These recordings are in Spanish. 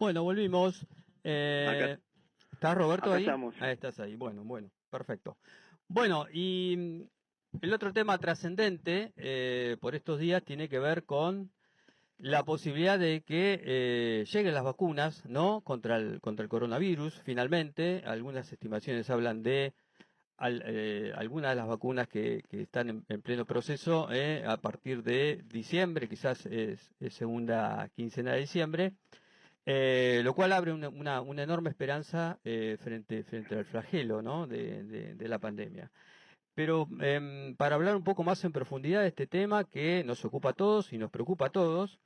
Bueno, volvimos. Acá, ¿Estás, Roberto, acá ahí? estamos. Ah, estás ahí. Bueno, perfecto. Bueno, y el otro tema trascendente por estos días tiene que ver con la posibilidad de que lleguen las vacunas, ¿no? Contra el coronavirus, finalmente. Algunas estimaciones hablan de algunas de las vacunas que están en pleno proceso a partir de diciembre, quizás es segunda quincena de diciembre. Lo cual abre una enorme esperanza frente al flagelo, ¿no? de la pandemia. Pero para hablar un poco más en profundidad de este tema que nos ocupa a todos y nos preocupa a todos,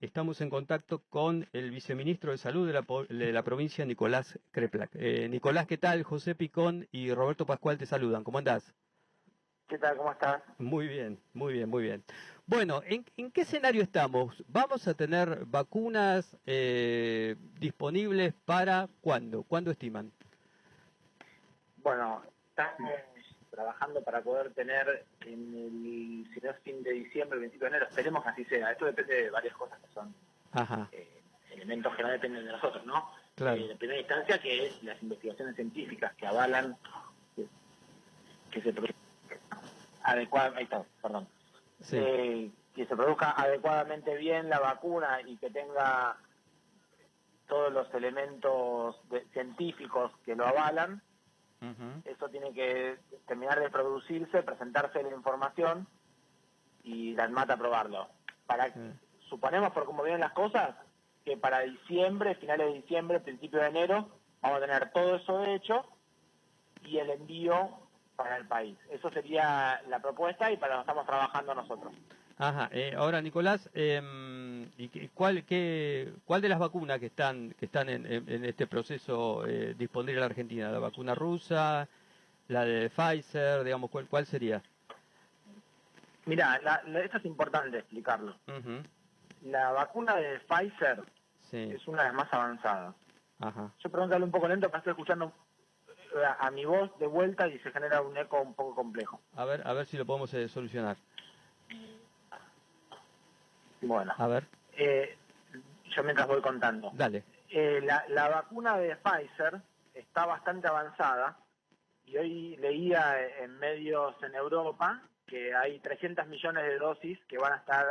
estamos en contacto con el viceministro de Salud de la provincia, Nicolás Kreplak. Nicolás, ¿qué tal? José Picón y Roberto Pascual te saludan. ¿Cómo andás? ¿Qué tal? ¿Cómo estás? Muy bien, muy bien, muy bien. Bueno, ¿en qué escenario estamos? ¿Vamos a tener vacunas disponibles para cuándo? ¿Cuándo estiman? Bueno, estamos trabajando para poder tener si no es fin de diciembre, principio de enero, esperemos que así sea. Esto depende de varias cosas que son Ajá, elementos que no dependen de nosotros, ¿no? claro. En primera instancia, que es las investigaciones científicas que avalan que se produzca adecuadamente, ahí está, perdón, Sí. que se produzca adecuadamente bien la vacuna y que tenga todos los elementos científicos que lo avalan. Ujú. Eso tiene que terminar de producirse, presentarse la información y la ANMAT aprobarlo. Sí. Suponemos, por cómo vienen las cosas, que para diciembre, finales de diciembre, principio de enero, vamos a tener todo eso hecho y el envío para el país. Eso sería la propuesta y para lo que estamos trabajando nosotros. Ajá. Ahora, Nicolás, ¿cuál de las vacunas que están en este proceso disponible en la Argentina? ¿La vacuna rusa, la de Pfizer, digamos, cuál sería? Mirá, esto es importante explicarlo. Ujú. La vacuna de Pfizer Sí. es una de las más avanzadas. Ajá. Yo pregunto un poco lento, porque estoy escuchando a mi voz de vuelta y se genera un eco un poco complejo. A ver si lo podemos solucionar. Bueno, A ver, eh, yo mientras voy contando. dale. La vacuna de Pfizer está bastante avanzada y hoy leía en medios en Europa que hay 300 millones de dosis que van a estar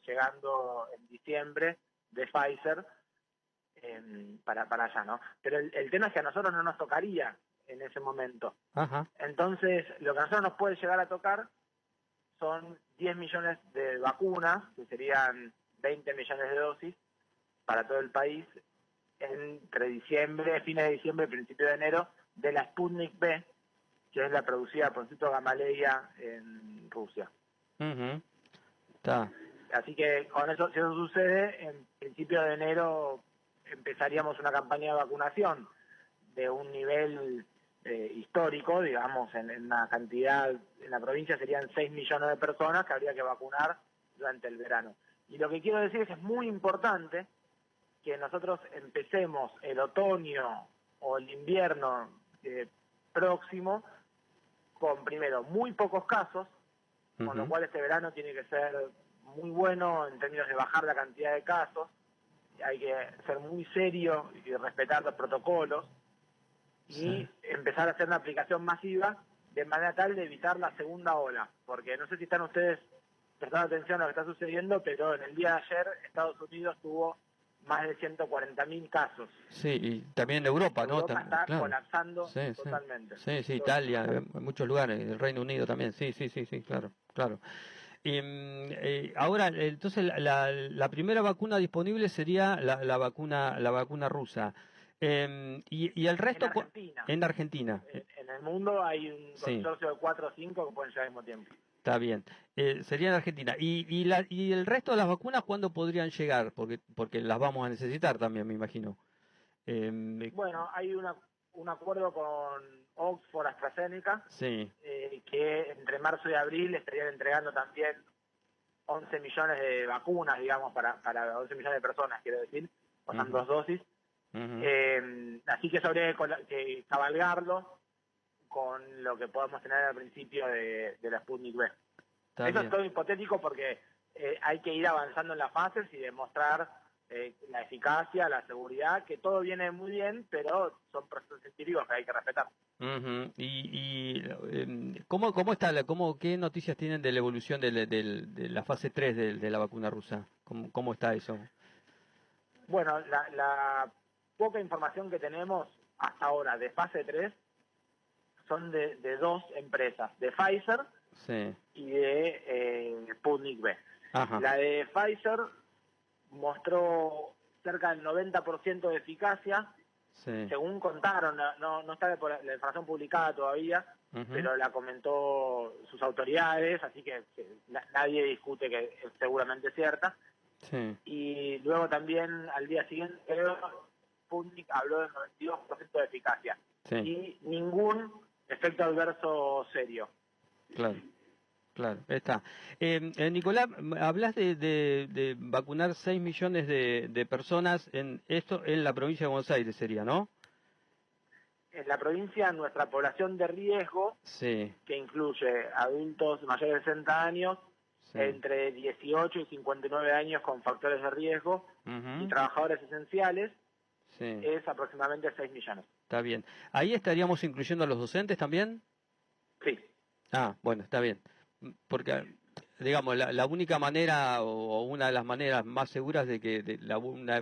llegando en diciembre de Pfizer para allá, ¿no? Pero el tema es que a nosotros no nos tocaría en ese momento. Ajá. Entonces, lo que a nosotros nos puede llegar a tocar son 10 millones de vacunas, que serían 20 millones de dosis para todo el país, entre diciembre, fines de diciembre, principio de enero, de la Sputnik V, que es la producida por el Instituto Gamaleya en Rusia. Ujú. Está. Así que con eso, si eso sucede, en principio de enero empezaríamos una campaña de vacunación de un nivel histórico, digamos, en una cantidad, en la provincia serían 6 millones de personas que habría que vacunar durante el verano. Y lo que quiero decir es que es muy importante que nosotros empecemos el otoño o el invierno próximo con, primero, muy pocos casos, con lo Ujú. cual este verano tiene que ser muy bueno en términos de bajar la cantidad de casos, hay que ser muy serio y respetar los protocolos, Sí. y empezar a hacer una aplicación masiva de manera tal de evitar la segunda ola, porque no sé si están ustedes prestando atención a lo que está sucediendo, pero en el día de ayer Estados Unidos tuvo más de 140.000 casos. Sí, y también en Europa, ¿no? Europa está Claro. colapsando Sí, sí. totalmente. Sí, sí, Entonces, Italia, en muchos lugares, el Reino Unido también. Sí, sí, sí, sí, claro, claro. Ahora, entonces, la primera vacuna disponible sería la vacuna rusa. Y el en resto Argentina, en Argentina. en el mundo hay un Sí, consorcio de 4 o 5 que pueden llegar al mismo tiempo. está bien. Sería en Argentina. ¿Y el resto de las vacunas cuándo podrían llegar? Porque las vamos a necesitar también, me imagino. Em, Bueno, hay un acuerdo con Oxford AstraZeneca, sí. que entre marzo y abril estarían entregando también 11 millones de vacunas, digamos, para 11 millones de personas, quiero decir, o son Ujú, 2 dosis. ujú. Así que eso habría que cabalgarlo con lo que podamos tener al principio de la Sputnik V. Está Eso es bien. todo hipotético porque hay que ir avanzando en las fases y demostrar la eficacia, la seguridad, que todo viene muy bien, pero son procesos científicos que hay que respetar. Ujú. ¿Cómo está qué noticias tienen de la evolución de la fase 3 de la vacuna rusa? ¿Cómo está eso? Bueno, la poca información que tenemos hasta ahora de fase 3 son de dos empresas, de Pfizer Sí. y de Sputnik V. Ajá. La de Pfizer mostró cerca del 90% de eficacia, Sí. según contaron, no está la información publicada todavía, Ujú. pero la comentó sus autoridades, así que nadie discute que es seguramente cierta. Sí. Y luego también al día siguiente, creo, Sputnik habló del 92% de eficacia Sí. y ningún efecto adverso serio. Claro. Claro, está. Nicolás, hablas de vacunar 6 millones de personas en esto en la provincia de Buenos Aires sería, ¿no? En la provincia, nuestra población de riesgo, Sí, que incluye adultos mayores de 60 años, sí. entre 18 y 59 años con factores de riesgo y Ujú. trabajadores esenciales, Sí, es aproximadamente 6 millones. está bien. ¿Ahí estaríamos incluyendo a los docentes también? Sí. Ah, bueno, está bien. Porque, digamos, la única manera o una de las maneras más seguras de que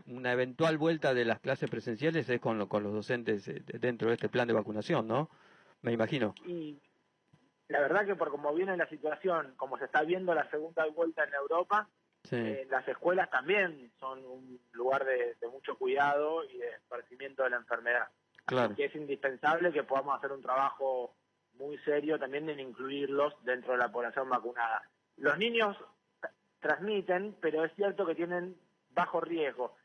una eventual vuelta de las clases presenciales es con los docentes dentro de este plan de vacunación, ¿no? Me imagino. Y la verdad que por como viene la situación, como se está viendo la segunda vuelta en Europa, Sí, las escuelas también son un lugar de mucho cuidado y de esparcimiento de la enfermedad. Así claro. que es indispensable que podamos hacer un trabajo muy serio también en incluirlos dentro de la población vacunada. Los niños transmiten, pero es cierto que tienen bajo riesgo.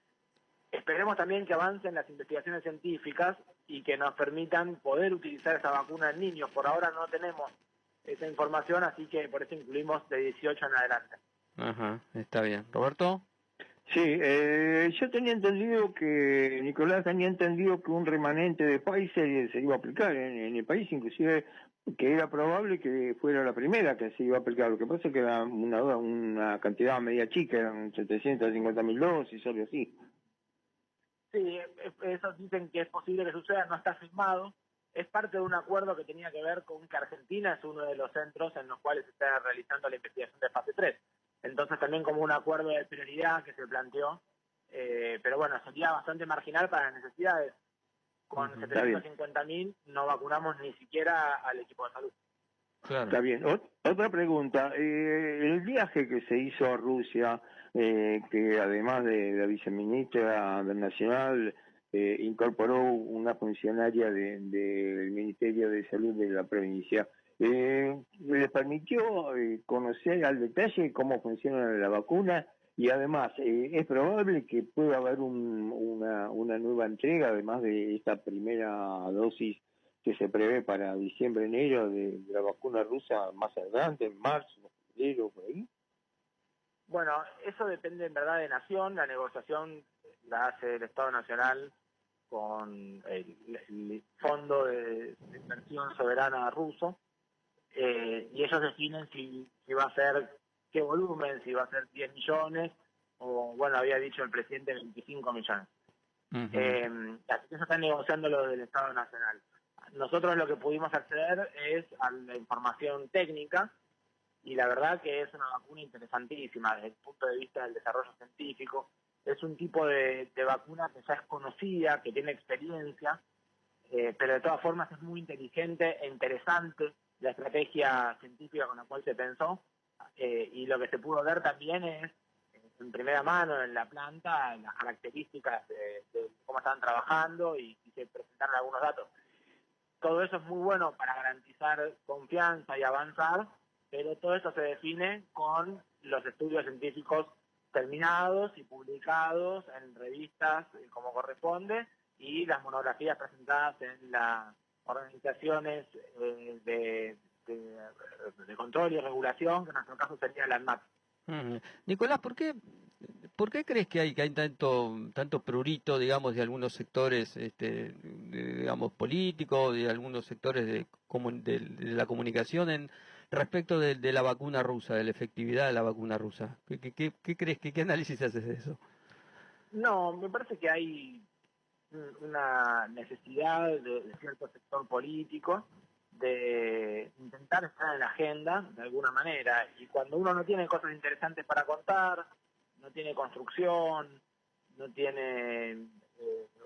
Esperemos también que avancen las investigaciones científicas y que nos permitan poder utilizar esa vacuna en niños. Por ahora no tenemos esa información, así que por eso incluimos de 18 en adelante. Ajá, está bien. ¿Roberto? Sí, yo tenía entendido que, Nicolás tenía entendido que un remanente de Pfizer se iba a aplicar en el país, inclusive que era probable que fuera la primera que se iba a aplicar. Lo que pasa es que era una cantidad media chica, eran 750.000 dosis, algo así. Sí, eso dicen que es posible que suceda, no está firmado. Es parte de un acuerdo que tenía que ver con que Argentina es uno de los centros en los cuales se está realizando la investigación de fase 3. Entonces también como un acuerdo de prioridad que se planteó, pero bueno, sería bastante marginal para las necesidades. Con Ujú. Está bien, 750.000 no vacunamos ni siquiera al equipo de salud. Claro. está bien. Otra pregunta, el viaje que se hizo a Rusia, que además de la viceministra del Nacional, incorporó una funcionaria del Ministerio de Salud de la provincia. ¿Les permitió conocer al detalle cómo funciona la vacuna? Y además, ¿es probable que pueda haber una nueva entrega, además de esta primera dosis que se prevé para diciembre, enero, de la vacuna rusa más adelante, en marzo, febrero, por ahí? Bueno, eso depende en verdad de Nación, la negociación la hace el Estado Nacional con el Fondo de Inversión Soberana ruso, y ellos definen si va a ser, qué volumen, si va a ser 10 millones, o bueno, había dicho el presidente 25 millones. Ujú. Así que eso está negociando lo del Estado Nacional. Nosotros lo que pudimos acceder es a la información técnica, y la verdad que es una vacuna interesantísima desde el punto de vista del desarrollo científico. Es un tipo de vacuna que ya es conocida, que tiene experiencia, pero de todas formas es muy inteligente e interesante la estrategia científica con la cual se pensó, y lo que se pudo ver también es, en primera mano en la planta, las características de cómo estaban trabajando y se presentaron algunos datos. Todo eso es muy bueno para garantizar confianza y avanzar, pero todo esto se define con los estudios científicos terminados y publicados en revistas como corresponde, y las monografías presentadas en las organizaciones de control y regulación, que en nuestro caso sería la ANMAT. Ujú. Nicolás, ¿por qué crees que hay tanto prurito, digamos, de algunos sectores, digamos, políticos, de algunos sectores de la comunicación respecto de la vacuna rusa, de la efectividad de la vacuna rusa? ¿Qué crees, qué análisis haces de eso? No, me parece que hay una necesidad de cierto sector político de intentar estar en la agenda de alguna manera. Y cuando uno no tiene cosas interesantes para contar, no tiene construcción, no tiene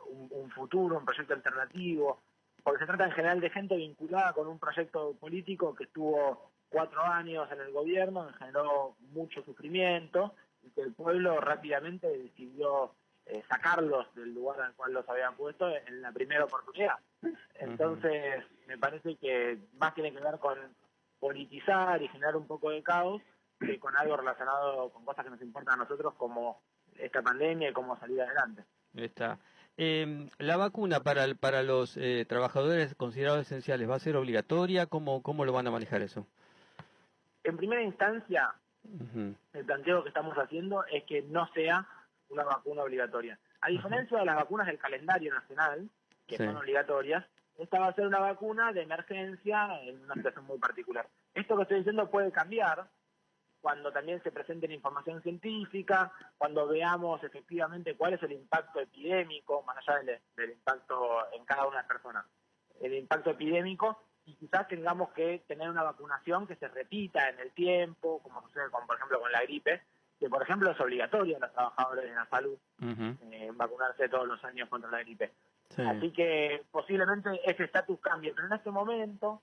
un futuro, un proyecto alternativo, porque se trata en general de gente vinculada con un proyecto político que estuvo 4 años en el gobierno, que generó mucho sufrimiento y que el pueblo rápidamente decidió sacarlos del lugar al cual los habían puesto en la primera oportunidad. Entonces, me parece que más tiene que ver con politizar y generar un poco de caos que con algo relacionado con cosas que nos importan a nosotros, como esta pandemia y cómo salir adelante. Está. La vacuna para los trabajadores considerados esenciales, ¿va a ser obligatoria? ¿Cómo lo van a manejar eso? En primera instancia, Ujú. el planteo que estamos haciendo es que no sea una vacuna obligatoria. A diferencia de las vacunas del calendario nacional, que Sí. son obligatorias, esta va a ser una vacuna de emergencia en una situación muy particular. Esto que estoy diciendo puede cambiar cuando también se presente la información científica, cuando veamos efectivamente cuál es el impacto epidémico, más allá del impacto en cada una de las personas, el impacto epidémico, y quizás tengamos que tener una vacunación que se repita en el tiempo, como sucede por ejemplo con la gripe, que por ejemplo es obligatorio a los trabajadores de la salud Ujú. vacunarse todos los años contra la gripe. Sí. Así que posiblemente ese estatus cambie, pero en este momento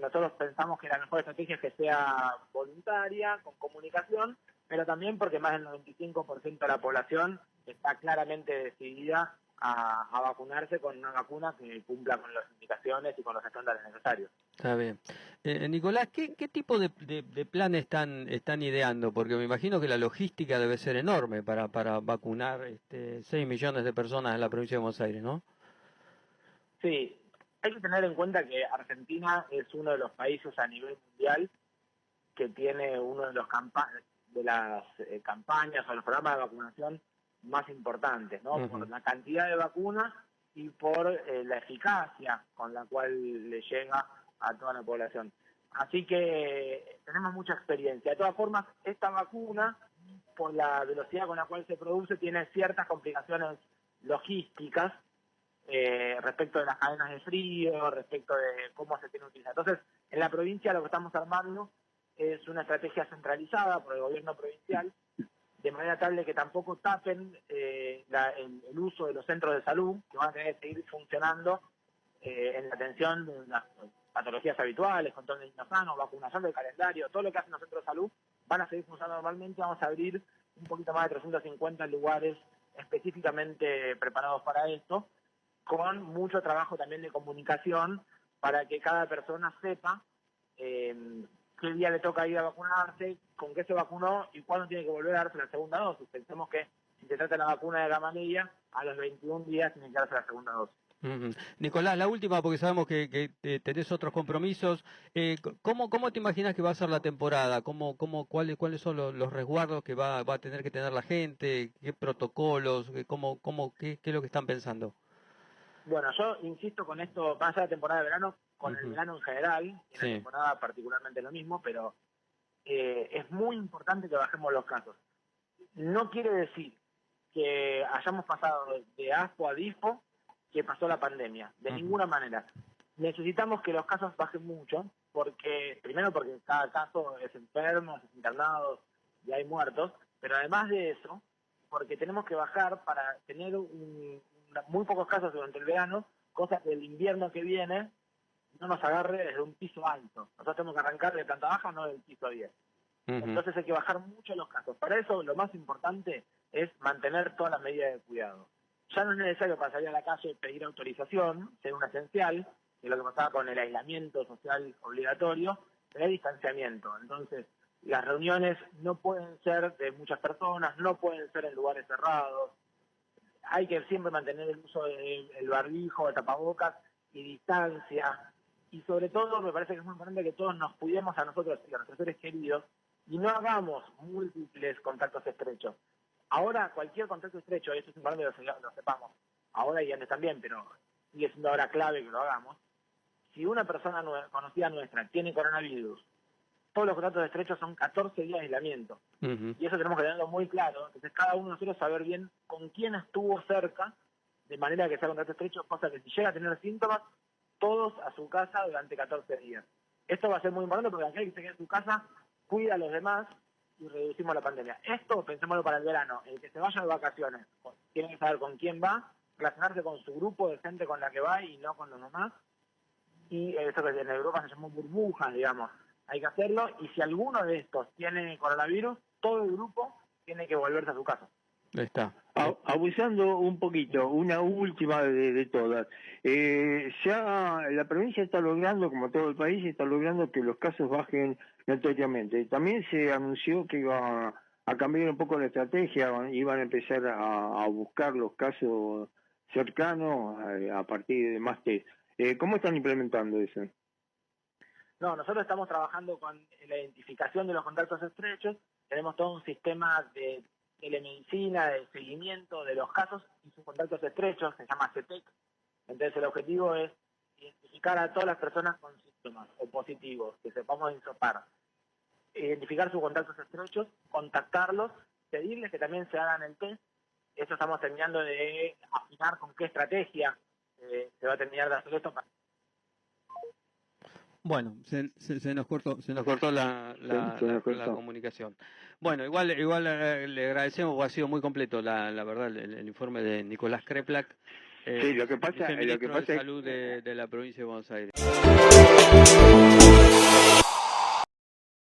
nosotros pensamos que la mejor estrategia es que sea voluntaria, con comunicación, pero también porque más del 95% de la población está claramente decidida a vacunarse con una vacuna que cumpla con las indicaciones y con los estándares necesarios. Está bien. Nicolás, ¿qué tipo de plan están ideando? Porque me imagino que la logística debe ser enorme para vacunar 6 millones de personas en la provincia de Buenos Aires, ¿no? Sí, hay que tener en cuenta que Argentina es uno de los países a nivel mundial que tiene uno de los las campañas o los programas de vacunación más importantes, ¿no? Ujú. Por la cantidad de vacunas y por la eficacia con la cual le llega a toda la población. Así que tenemos mucha experiencia. De todas formas, esta vacuna, por la velocidad con la cual se produce, tiene ciertas complicaciones logísticas respecto de las cadenas de frío, respecto de cómo se tiene que utilizar. Entonces, en la provincia lo que estamos armando es una estrategia centralizada por el gobierno provincial, de manera tal de que tampoco tapen el uso de los centros de salud, que van a tener que seguir funcionando en la atención de las patologías habituales, control de niños sanos, vacunación del calendario, todo lo que hacen los centros de salud, van a seguir funcionando normalmente. Vamos a abrir un poquito más de 350 lugares específicamente preparados para esto, con mucho trabajo también de comunicación para que cada persona sepa qué día le toca ir a vacunarse, con qué se vacunó y cuándo tiene que volver a darse la segunda dosis. Pensemos que si se trata de la vacuna de Gamma Media, a los 21 días tiene que darse la segunda dosis. Ujú. Nicolás, la última, porque sabemos que tenés otros compromisos. ¿Cómo te imaginas que va a ser la temporada? ¿Cuáles son los resguardos que va a tener que tener la gente? ¿Qué protocolos? ¿Qué es lo que están pensando? Bueno, yo insisto con esto, más allá de la temporada de verano, con el Ujú. verano en general, y en la Sí. temporada particularmente lo mismo, pero es muy importante que bajemos los casos. No quiere decir que hayamos pasado de ASPO a DISPO que pasó la pandemia, de Ujú. ninguna manera. Necesitamos que los casos bajen mucho, primero porque cada caso es enfermo, es internado y hay muertos, pero además de eso, porque tenemos que bajar para tener muy pocos casos durante el verano, cosa que el invierno que viene no nos agarre desde un piso alto. Nosotros tenemos que arrancar de planta baja, no del piso 10. Ujú. Entonces hay que bajar mucho los casos. Para eso lo más importante es mantener todas las medidas de cuidado. Ya no es necesario para salir a la calle pedir autorización, ser un esencial, que es lo que pasaba con el aislamiento social obligatorio, pero hay distanciamiento. Entonces, las reuniones no pueden ser de muchas personas, no pueden ser en lugares cerrados. Hay que siempre mantener el uso del barbijo, el tapabocas y distancia. Y sobre todo, me parece que es muy importante que todos nos cuidemos a nosotros y a nuestros seres queridos y no hagamos múltiples contactos estrechos. Ahora, cualquier contacto estrecho, y esto es importante que lo sepamos, ahora y antes también, pero sigue siendo ahora clave que lo hagamos. Si una persona conocida nuestra tiene coronavirus, todos los contactos estrechos son 14 días de aislamiento. Ujú. Y eso tenemos que tenerlo muy claro. Entonces cada uno de nosotros saber bien con quién estuvo cerca, de manera que sea contacto estrecho, cosa que si llega a tener síntomas, todos a su casa durante 14 días. Esto va a ser muy importante porque aquel que se quede en su casa cuida a los demás y reducimos la pandemia. Esto pensémoslo para el verano. El que se vaya de vacaciones, tiene que saber con quién va, relacionarse con su grupo de gente con la que va y no con los demás. Y eso que en Europa se llamó burbujas, digamos. Hay que hacerlo, y si alguno de estos tiene coronavirus, todo el grupo tiene que volverse a su casa. Ahí está. Abusando un poquito, una última de todas. Ya la provincia está logrando, como todo el país, está logrando que los casos bajen notoriamente. También se anunció que iba a cambiar un poco la estrategia, iban a empezar a buscar los casos cercanos a partir de más test. ¿Cómo están implementando eso? No, nosotros estamos trabajando con la identificación de los contactos estrechos, tenemos todo un sistema de telemedicina, de seguimiento de los casos y sus contactos estrechos, se llama CETEC. Entonces el objetivo es identificar a todas las personas con síntomas o positivos, que sepamos hisopar, identificar sus contactos estrechos, contactarlos, pedirles que también se hagan el test. Eso estamos terminando de afinar con qué estrategia se va a terminar de hacer esto. Bueno, se nos cortó la comunicación. Bueno, igual le agradecemos, porque ha sido muy completo la verdad el informe de Nicolás Kreplak, Sí, lo que pasa viceministro es de Salud de la provincia de Buenos Aires.